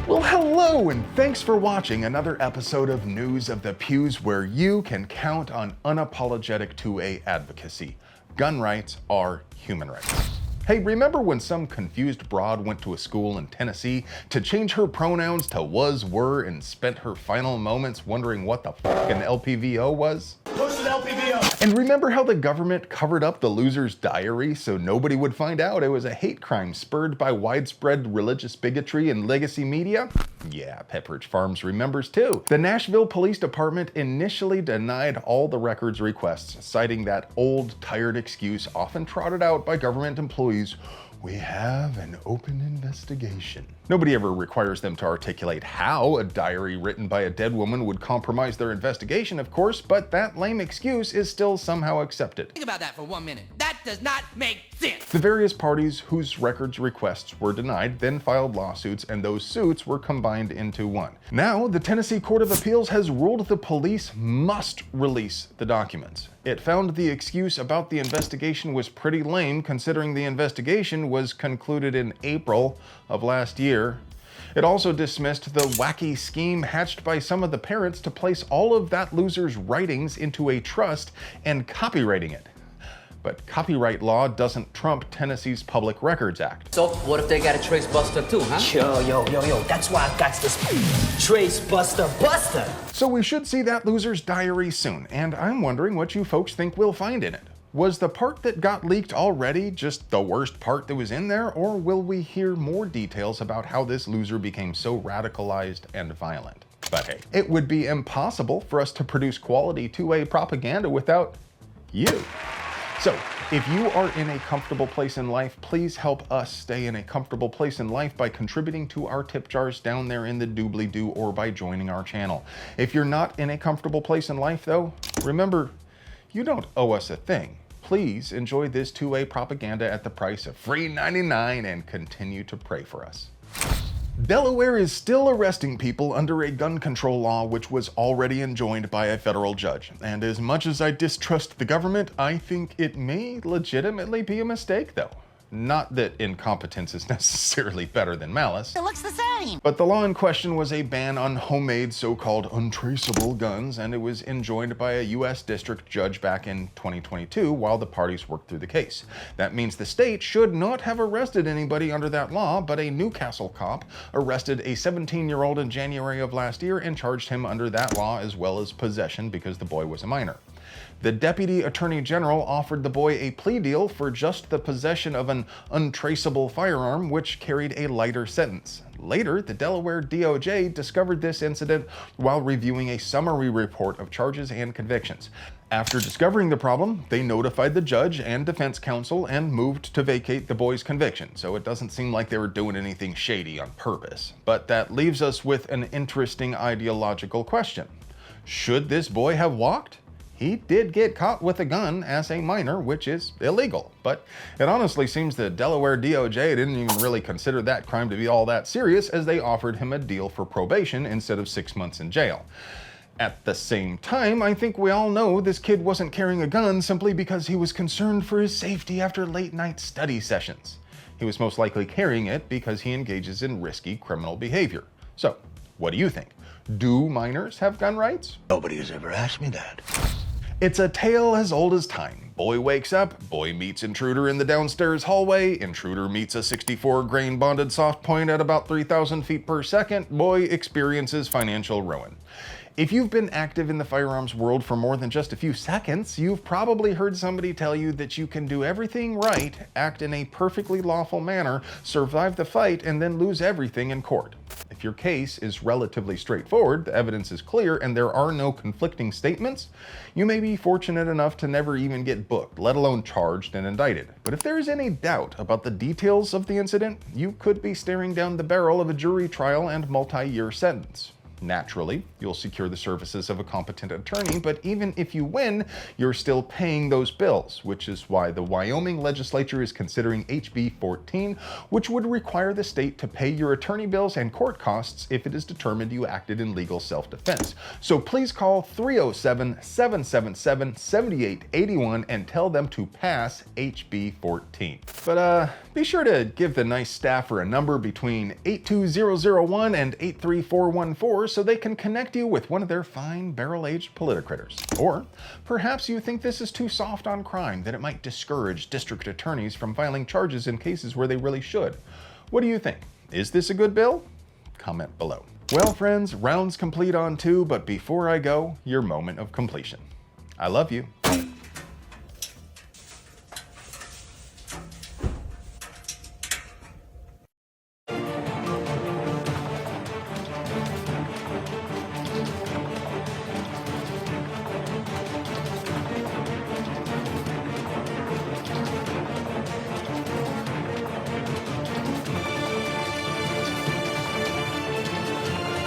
Well, hello, and thanks for watching another episode of News of the Pews, where you can count on unapologetic 2A advocacy. Gun rights are human rights. Hey, remember when some confused broad went to a school in Tennessee to change her pronouns to was, were, and spent her final moments wondering what the fuck an LPVO was? What's an LPVO? And remember how the government covered up the loser's diary so nobody would find out it was a hate crime spurred by widespread religious bigotry and legacy media? Yeah, Pepperidge Farms remembers too. The Nashville Police Department initially denied all the records requests, citing that old, tired excuse often trotted out by government employees: we have an open investigation. Nobody ever requires them to articulate how a diary written by a dead woman would compromise their investigation, of course, but that lame excuse is still somehow accepted. Think about that for 1 minute. That does not make sense. The various parties whose records requests were denied then filed lawsuits, and those suits were combined into one. Now, the Tennessee Court of Appeals has ruled the police must release the documents. It found the excuse about the investigation was pretty lame, considering the investigation was concluded in April of last year. It also dismissed the wacky scheme hatched by some of the parents to place all of that loser's writings into a trust and copywriting it. But copyright law doesn't trump Tennessee's Public Records Act. So what if they got a trace buster too, huh? Yo, that's why I got this trace buster. So we should see that loser's diary soon, and I'm wondering what you folks think we'll find in it. Was the part that got leaked already just the worst part that was in there, or will we hear more details about how this loser became so radicalized and violent? But hey, it would be impossible for us to produce quality 2A propaganda without you. So, if you are in a comfortable place in life, please help us stay in a comfortable place in life by contributing to our tip jars down there in the doobly-doo, or by joining our channel. If you're not in a comfortable place in life though, remember, you don't owe us a thing. Please enjoy this 2A propaganda at the price of free 99 and continue to pray for us. Delaware is still arresting people under a gun control law which was already enjoined by a federal judge. And as much as I distrust the government, I think it may legitimately be a mistake though. Not that incompetence is necessarily better than malice. It looks the same. But the law in question was a ban on homemade so-called untraceable guns, and it was enjoined by a U.S. district judge back in 2022 while the parties worked through the case. That means the state should not have arrested anybody under that law, but a Newcastle cop arrested a 17-year-old in January of last year and charged him under that law as well as possession because the boy was a minor. The Deputy Attorney General offered the boy a plea deal for just the possession of an untraceable firearm, which carried a lighter sentence. Later, the Delaware DOJ discovered this incident while reviewing a summary report of charges and convictions. After discovering the problem, they notified the judge and defense counsel and moved to vacate the boy's conviction, so it doesn't seem like they were doing anything shady on purpose. But that leaves us with an interesting ideological question. Should this boy have walked? He did get caught with a gun as a minor, which is illegal, but it honestly seems the Delaware DOJ didn't even really consider that crime to be all that serious, as they offered him a deal for probation instead of 6 months in jail. At the same time, I think we all know this kid wasn't carrying a gun simply because he was concerned for his safety after late-night study sessions. He was most likely carrying it because he engages in risky criminal behavior. So, what do you think? Do minors have gun rights? Nobody has ever asked me that. It's a tale as old as time. Boy wakes up, boy meets intruder in the downstairs hallway, intruder meets a 64 grain bonded soft point at about 3,000 feet per second, boy experiences financial ruin. If you've been active in the firearms world for more than just a few seconds, you've probably heard somebody tell you that you can do everything right, act in a perfectly lawful manner, survive the fight, and then lose everything in court. If your case is relatively straightforward, the evidence is clear, and there are no conflicting statements, you may be fortunate enough to never even get booked, let alone charged and indicted. But if there is any doubt about the details of the incident, you could be staring down the barrel of a jury trial and multi-year sentence. Naturally, you'll secure the services of a competent attorney, but even if you win, you're still paying those bills, which is why the Wyoming legislature is considering HB 14, which would require the state to pay your attorney bills and court costs if it is determined you acted in legal self-defense. So please call 307-777-7881 and tell them to pass HB 14. But be sure to give the nice staffer a number between 82001 and 83414 so they can connect you with one of their fine barrel-aged politicritters. Or perhaps you think this is too soft on crime, that it might discourage district attorneys from filing charges in cases where they really should. What do you think? Is this a good bill? Comment below. Well, friends, rounds complete on 2, but before I go, your moment of completion. I love you.